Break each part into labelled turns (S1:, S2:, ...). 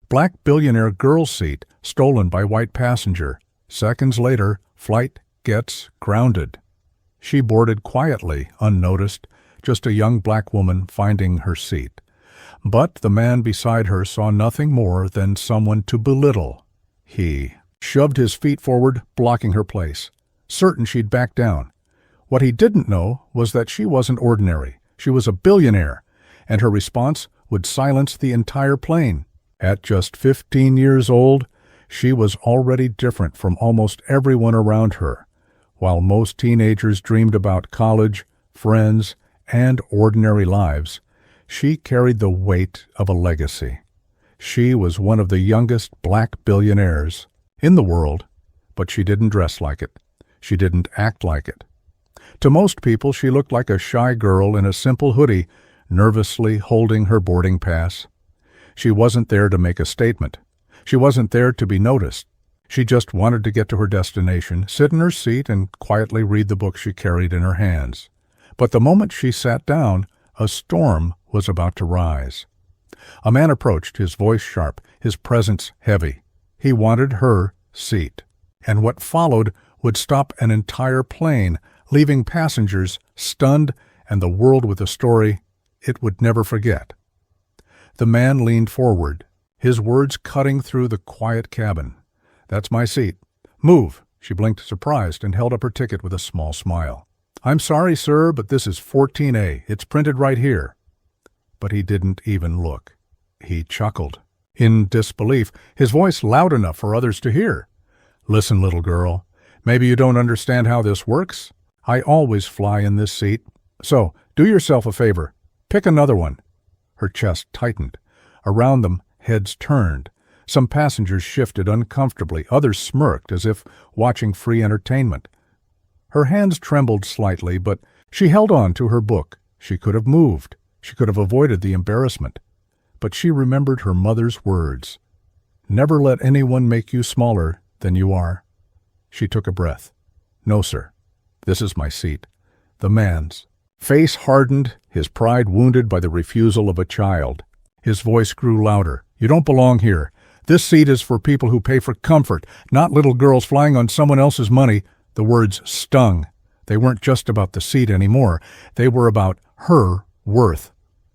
S1: Black billionaire girl's seat, stolen by white passenger. Seconds later, flight gets grounded. She boarded quietly, unnoticed, just a young black woman finding her seat. But the man beside her saw nothing more than someone to belittle. He shoved his feet forward, blocking her place, certain she'd back down. What he didn't know was that she wasn't ordinary. She was a billionaire, and her response would silence the entire plane. At just 15 years old, she was already different from almost everyone around her. While most teenagers dreamed about college, friends, and ordinary lives, she carried the weight of a legacy. She was one of the youngest black billionaires in the world, but she didn't dress like it. She didn't act like it. To most people, she looked like a shy girl in a simple hoodie, nervously holding her boarding pass. She wasn't there to make a statement. She wasn't there to be noticed. She just wanted to get to her destination, sit in her seat, and quietly read the book she carried in her hands. But the moment she sat down, a storm was about to rise. A man approached, his voice sharp, his presence heavy. He wanted her seat. And what followed would stop an entire plane, leaving passengers stunned and the world with a story it would never forget. The man leaned forward, his words cutting through the quiet cabin. "That's my seat. Move." She blinked surprised and held up her ticket with a small smile. "I'm sorry, sir, but this is 14A. It's printed right here." But he didn't even look. He chuckled, in disbelief, his voice loud enough for others to hear. "Listen, little girl, maybe you don't understand how this works. I always fly in this seat. So, do yourself a favor. Pick another one." Her chest tightened. Around them, heads turned. Some passengers shifted uncomfortably, others smirked as if watching free entertainment. Her hands trembled slightly, but she held on to her book. She could have moved. She could have avoided the embarrassment. But she remembered her mother's words. "Never let anyone make you smaller than you are." She took a breath. "No, sir. This is my seat." The man's face hardened, his pride wounded by the refusal of a child. His voice grew louder. "You don't belong here. This seat is for people who pay for comfort, not little girls flying on someone else's money." The words stung. They weren't just about the seat anymore. They were about her worth.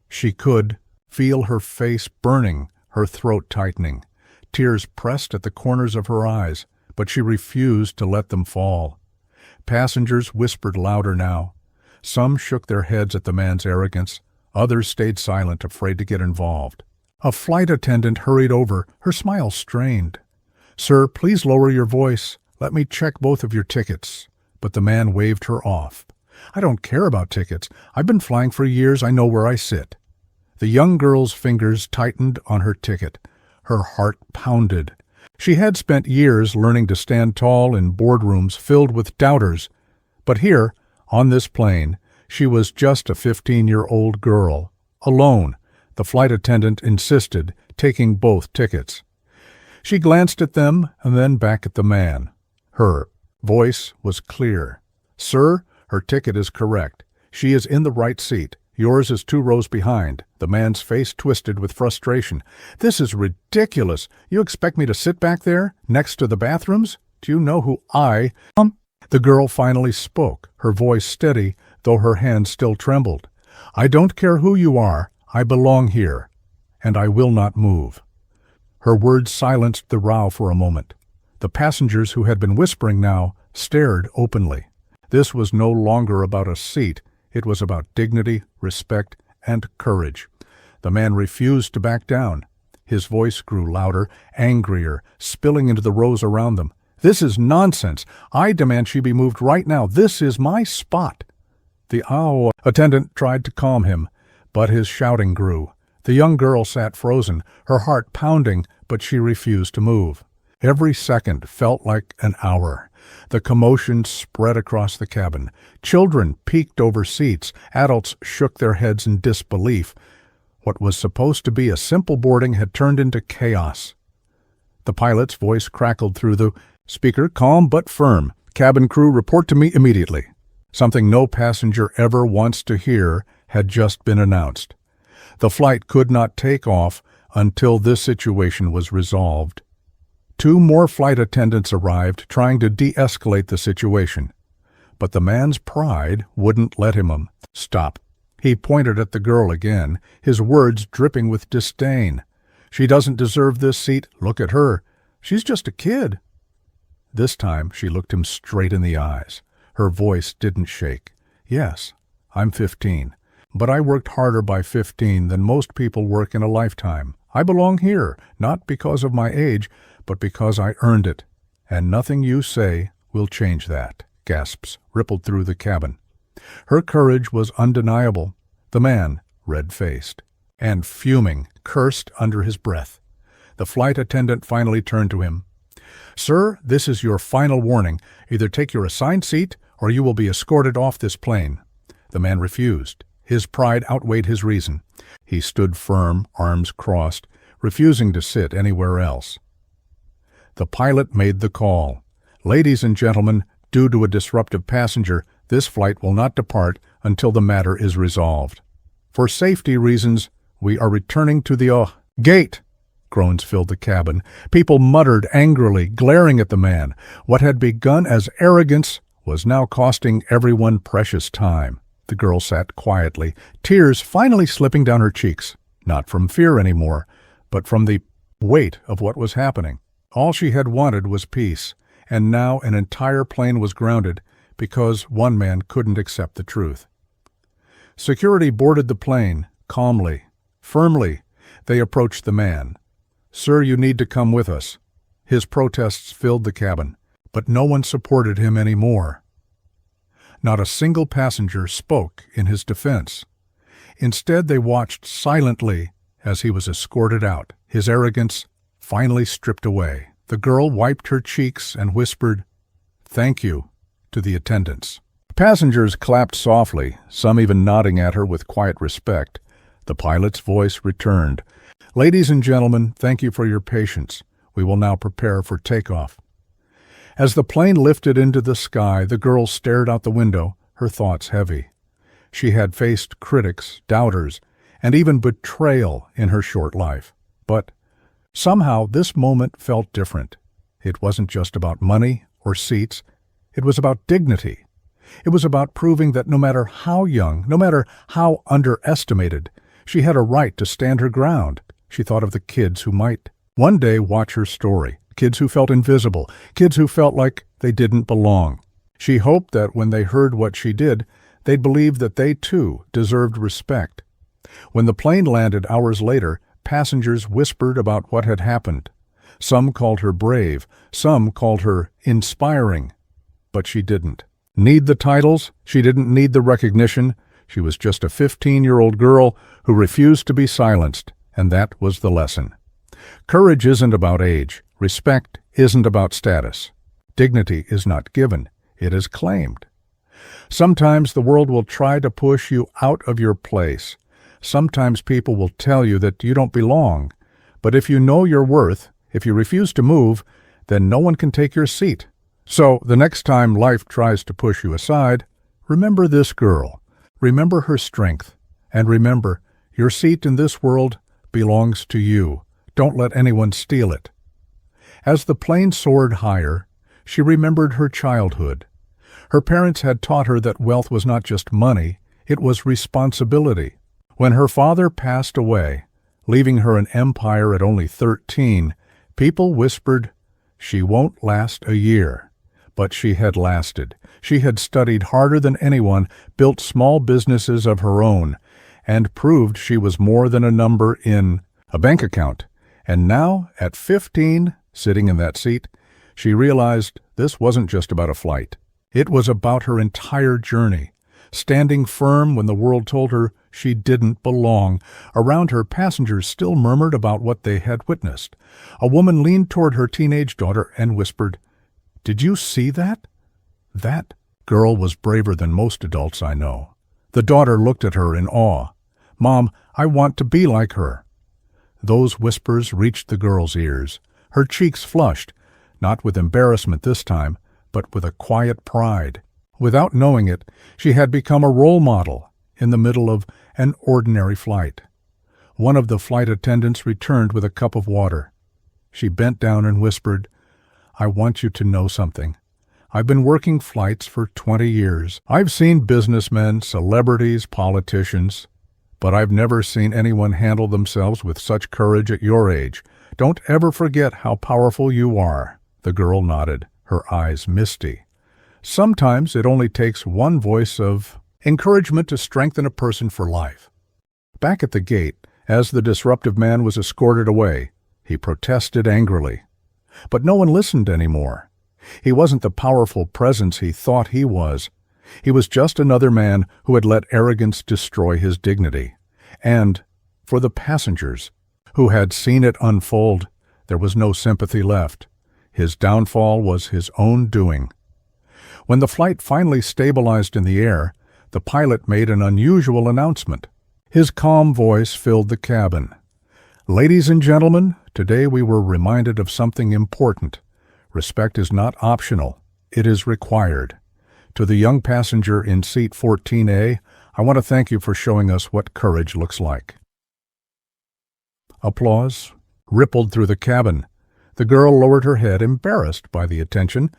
S1: She could feel her face burning, her throat tightening. Tears pressed at the corners of her eyes, but she refused to let them fall. Passengers whispered louder now. Some shook their heads at the man's arrogance. Others stayed silent, afraid to get involved. A flight attendant hurried over, her smile strained. "Sir, please lower your voice. Let me check both of your tickets." But the man waved her off. "I don't care about tickets. I've been flying for years. I know where I sit." The young girl's fingers tightened on her ticket. Her heart pounded. She had spent years learning to stand tall in boardrooms filled with doubters. But here, on this plane, she was just a 15-year-old girl, alone. The flight attendant insisted, taking both tickets. She glanced at them and then back at the man. Her voice was clear. "Sir, her ticket is correct. She is in the right seat. Yours is 2 rows behind." The man's face twisted with frustration. "This is ridiculous. You expect me to sit back there, next to the bathrooms? Do you know who I am?" The girl finally spoke, her voice steady, though her hands still trembled. "I don't care who you are. I belong here, and I will not move." Her words silenced the row for a moment. The passengers who had been whispering now stared openly. This was no longer about a seat. It was about dignity, respect, and courage. The man refused to back down. His voice grew louder, angrier, spilling into the rows around them. "This is nonsense. I demand she be moved right now. This is my spot." The AO attendant tried to calm him, but his shouting grew. The young girl sat frozen, her heart pounding, but she refused to move. Every second felt like an hour. The commotion spread across the cabin. Children peeked over seats. Adults shook their heads in disbelief. What was supposed to be a simple boarding had turned into chaos. The pilot's voice crackled through the speaker, calm but firm. "Cabin crew, report to me immediately." Something no passenger ever wants to hear had just been announced. The flight could not take off until this situation was resolved. 2 more flight attendants arrived, trying to de-escalate the situation. But the man's pride wouldn't let him. Stop. He pointed at the girl again, his words dripping with disdain. She doesn't deserve this seat. Look at her. She's just a kid. This time she looked him straight in the eyes. Her voice didn't shake. Yes, I'm 15, but I worked harder by 15 than most people work in a lifetime. I belong here, not because of my age, but because I earned it. And nothing you say will change that. Gasps rippled through the cabin. Her courage was undeniable. The man, red-faced and fuming, cursed under his breath. The flight attendant finally turned to him. "Sir, this is your final warning. Either take your assigned seat or you will be escorted off this plane." The man refused. His pride outweighed his reason. He stood firm, arms crossed, refusing to sit anywhere else. The pilot made the call. "Ladies and gentlemen, due to a disruptive passenger, this flight will not depart until the matter is resolved. For safety reasons, we are returning to the gate." Groans filled the cabin. People muttered angrily, glaring at the man. What had begun as arrogance was now costing everyone precious time. The girl sat quietly, tears finally slipping down her cheeks, not from fear anymore, but from the weight of what was happening. All she had wanted was peace, and now an entire plane was grounded because one man couldn't accept the truth. Security boarded the plane, calmly, firmly. They approached the man. "Sir, you need to come with us." His protests filled the cabin, but no one supported him anymore. Not a single passenger spoke in his defense. Instead, they watched silently as he was escorted out, his arrogance finally stripped away. The girl wiped her cheeks and whispered, "Thank you," to the attendants. Passengers clapped softly, some even nodding at her with quiet respect. The pilot's voice returned. "Ladies and gentlemen, thank you for your patience. We will now prepare for takeoff." As the plane lifted into the sky, the girl stared out the window, her thoughts heavy. She had faced critics, doubters, and even betrayal in her short life. But somehow this moment felt different. It wasn't just about money or seats. It was about dignity. It was about proving that no matter how young, no matter how underestimated, she had a right to stand her ground. She thought of the kids who might one day watch her story, kids who felt invisible, kids who felt like they didn't belong. She hoped that when they heard what she did, they'd believe that they too deserved respect. When the plane landed hours later, passengers whispered about what had happened. Some called her brave, some called her inspiring. But she didn't need the titles, she didn't need the recognition. She was just a 15-year-old girl who refused to be silenced, and that was the lesson. Courage isn't about age. Respect isn't about status. Dignity is not given. It is claimed. Sometimes the world will try to push you out of your place. Sometimes people will tell you that you don't belong. But if you know your worth, if you refuse to move, then no one can take your seat. So the next time life tries to push you aside, remember this girl. Remember her strength. And remember, your seat in this world belongs to you. Don't let anyone steal it. As the plane soared higher, she remembered her childhood. Her parents had taught her that wealth was not just money, it was responsibility. When her father passed away, leaving her an empire at only 13, people whispered, "She won't last a year." But she had lasted. She had studied harder than anyone, built small businesses of her own, and proved she was more than a number in a bank account. And now, at 15, sitting in that seat, she realized this wasn't just about a flight. It was about her entire journey, standing firm when the world told her she didn't belong. Around her, passengers still murmured about what they had witnessed. A woman leaned toward her teenage daughter and whispered, "Did you see that?" That girl was braver than most adults I know. The daughter looked at her in awe. "Mom, I want to be like her." Those whispers reached the girl's ears. Her cheeks flushed, not with embarrassment this time, but with a quiet pride. Without knowing it, she had become a role model in the middle of an ordinary flight. One of the flight attendants returned with a cup of water. She bent down and whispered, "I want you to know something. I've been working flights for 20 years. I've seen businessmen, celebrities, politicians, but I've never seen anyone handle themselves with such courage at your age. Don't ever forget how powerful you are." The girl nodded, her eyes misty. Sometimes it only takes one voice of encouragement to strengthen a person for life. Back at the gate, as the disruptive man was escorted away, he protested angrily. But no one listened anymore. He wasn't the powerful presence he thought he was. He was just another man who had let arrogance destroy his dignity. And, for the passengers, who had seen it unfold, there was no sympathy left. His downfall was his own doing. When the flight finally stabilized in the air, the pilot made an unusual announcement. His calm voice filled the cabin. "Ladies and gentlemen, today we were reminded of something important. Respect is not optional, it is required. To the young passenger in seat 14A, I want to thank you for showing us what courage looks like." Applause rippled through the cabin. The girl lowered her head, embarrassed by the attention,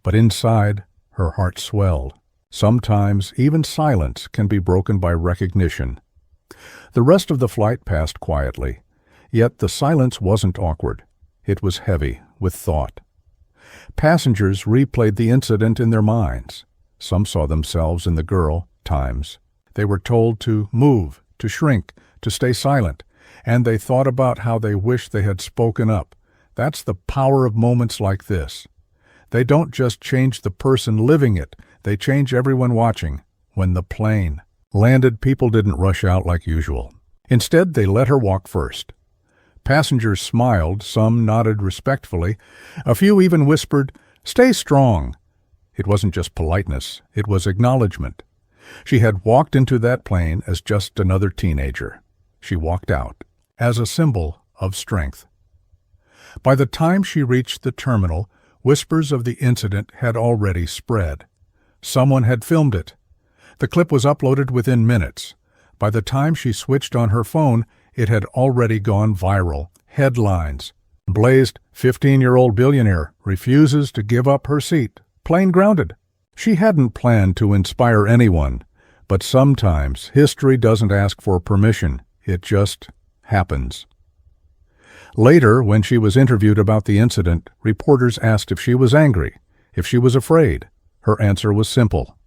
S1: but inside, her heart swelled. Sometimes even silence can be broken by recognition. The rest of the flight passed quietly, yet the silence wasn't awkward. It was heavy with thought. Passengers replayed the incident in their minds. Some saw themselves in the girl, times. They were told to move, to shrink, to stay silent, and they thought about how they wished they had spoken up. That's the power of moments like this. They don't just change the person living it, they change everyone watching. When the plane landed, people didn't rush out like usual. Instead, they let her walk first. Passengers smiled, some nodded respectfully. A few even whispered, "Stay strong." It wasn't just politeness, it was acknowledgement. She had walked into that plane as just another teenager. She walked out as a symbol of strength. By the time she reached the terminal, whispers of the incident had already spread. Someone had filmed it. The clip was uploaded within minutes. By the time she switched on her phone, it had already gone viral. Headlines blazed, "15-year-old billionaire refuses to give up her seat. Plane grounded." She hadn't planned to inspire anyone, but sometimes history doesn't ask for permission. It just happens. Later, when she was interviewed about the incident, reporters asked if she was angry, if she was afraid. Her answer was simple.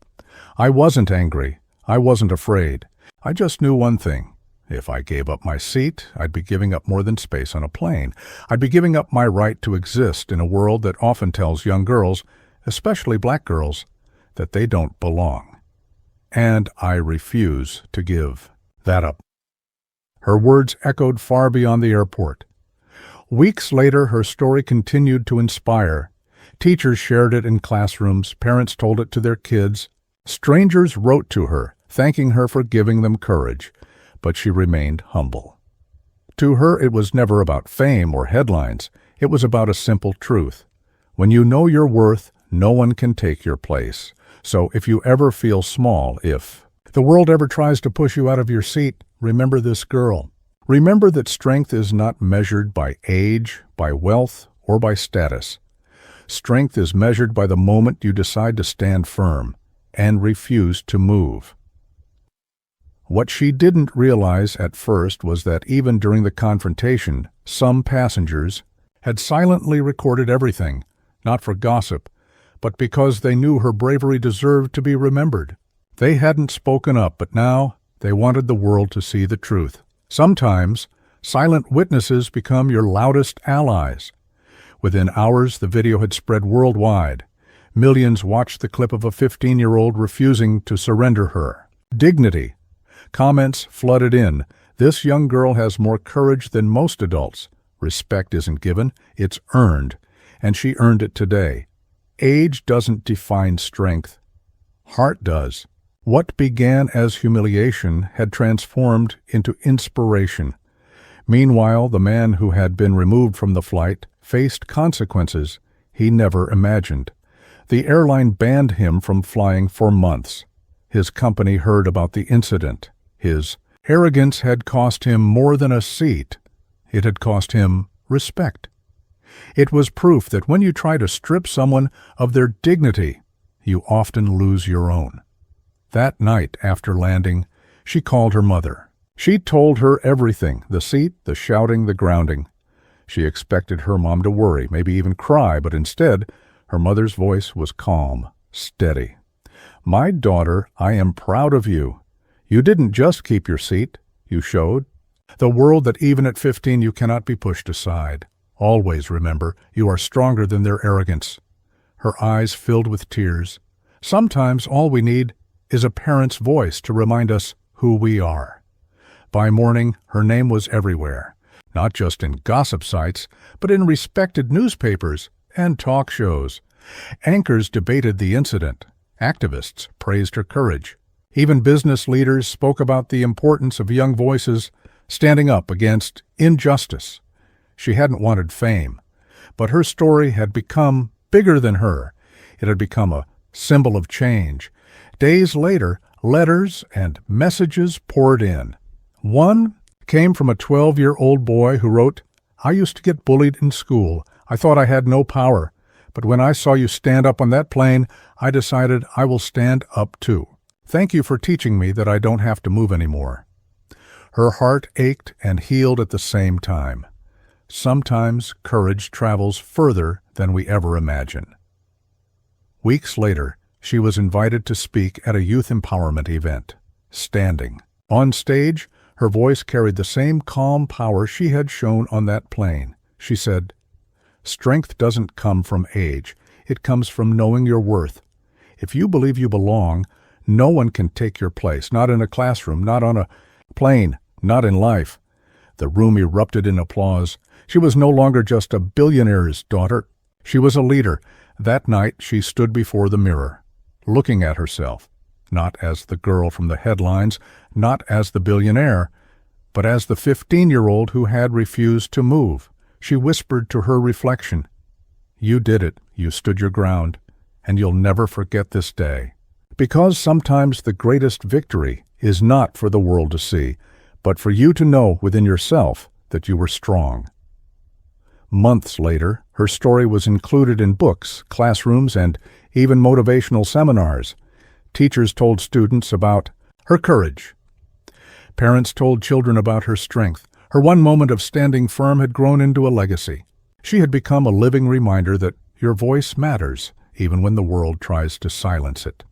S1: "I wasn't angry. I wasn't afraid. I just knew one thing. If I gave up my seat, I'd be giving up more than space on a plane. I'd be giving up my right to exist in a world that often tells young girls, especially black girls, that they don't belong. And I refuse to give that up." Her words echoed far beyond the airport. Weeks later, her story continued to inspire. Teachers shared it in classrooms, parents told it to their kids. Strangers wrote to her, thanking her for giving them courage, but she remained humble. To her, it was never about fame or headlines. It was about a simple truth. When you know your worth, no one can take your place. So if you ever feel small, if the world ever tries to push you out of your seat, remember this girl. Remember that strength is not measured by age, by wealth, or by status. Strength is measured by the moment you decide to stand firm and refuse to move. What she didn't realize at first was that even during the confrontation, some passengers had silently recorded everything, not for gossip, but because they knew her bravery deserved to be remembered. They hadn't spoken up, but now they wanted the world to see the truth. Sometimes, silent witnesses become your loudest allies. Within hours, the video had spread worldwide. Millions watched the clip of a 15-year-old refusing to surrender her dignity. Comments flooded in. "This young girl has more courage than most adults. Respect isn't given, it's earned, and she earned it today." Age doesn't define strength. Heart does. What began as humiliation had transformed into inspiration. Meanwhile, the man who had been removed from the flight faced consequences he never imagined. The airline banned him from flying for months. His company heard about the incident. His Arrogance had cost him more than a seat. It had cost him respect. It was proof that when you try to strip someone of their dignity, you often lose your own. That night after landing, she called her mother. She told her everything, the seat, the shouting, the grounding. She expected her mom to worry, maybe even cry, but instead, her mother's voice was calm, steady. "My daughter, I am proud of you. You didn't just keep your seat, you showed the world that even at 15 you cannot be pushed aside. Always remember, you are stronger than their arrogance." Her eyes filled with tears. Sometimes all we need is a parent's voice to remind us who we are. By morning, her name was everywhere, not just in gossip sites, but in respected newspapers and talk shows. Anchors debated the incident. Activists praised her courage. Even business leaders spoke about the importance of young voices standing up against injustice. She hadn't wanted fame, but her story had become bigger than her. It had become a symbol of change. Days later, letters and messages poured in. One came from a 12-year-old boy who wrote, "I used to get bullied in school. I thought I had no power. But when I saw you stand up on that plane, I decided I will stand up too. Thank you for teaching me that I don't have to move anymore." Her heart ached and healed at the same time. Sometimes courage travels further than we ever imagine. Weeks later, she was invited to speak at a youth empowerment event. Standing on stage, her voice carried the same calm power she had shown on that plane. She said, "Strength doesn't come from age. It comes from knowing your worth. If you believe you belong, no one can take your place, not in a classroom, not on a plane, not in life." The room erupted in applause. She was no longer just a billionaire's daughter. She was a leader. That night she stood before the mirror, looking at herself, not as the girl from the headlines, not as the billionaire, but as the 15-year-old who had refused to move. She whispered to her reflection, "You did it. You stood your ground, and you'll never forget this day." Because sometimes the greatest victory is not for the world to see, but for you to know within yourself that you were strong. Months later, her story was included in books, classrooms, and even motivational seminars. Teachers told students about her courage. Parents told children about her strength. Her one moment of standing firm had grown into a legacy. She had become a living reminder that your voice matters, even when the world tries to silence it.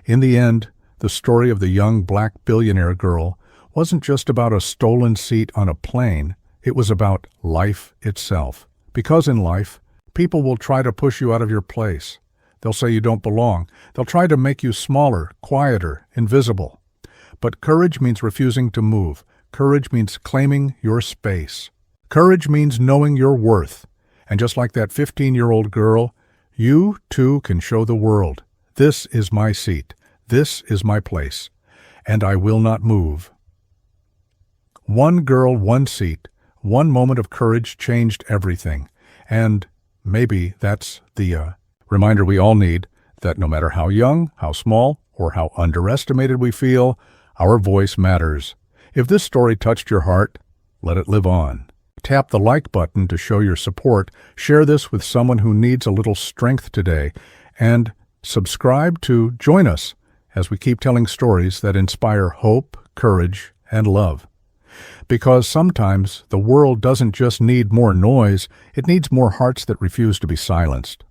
S1: In the end, the story of the young black billionaire girl wasn't just about a stolen seat on a plane. It was about life itself. Because in life, people will try to push you out of your place. They'll say you don't belong. They'll try to make you smaller, quieter, invisible. But courage means refusing to move. Courage means claiming your space. Courage means knowing your worth. And just like that 15-year-old girl, you too can show the world, "This is my seat. This is my place. And I will not move." One girl, one seat, one moment of courage changed everything. And maybe that's the reminder we all need, that no matter how young, how small, or how underestimated we feel, our voice matters. If this story touched your heart, let it live on. Tap the like button to show your support, share this with someone who needs a little strength today, and subscribe to join us as we keep telling stories that inspire hope, courage, and love. Because sometimes the world doesn't just need more noise, it needs more hearts that refuse to be silenced.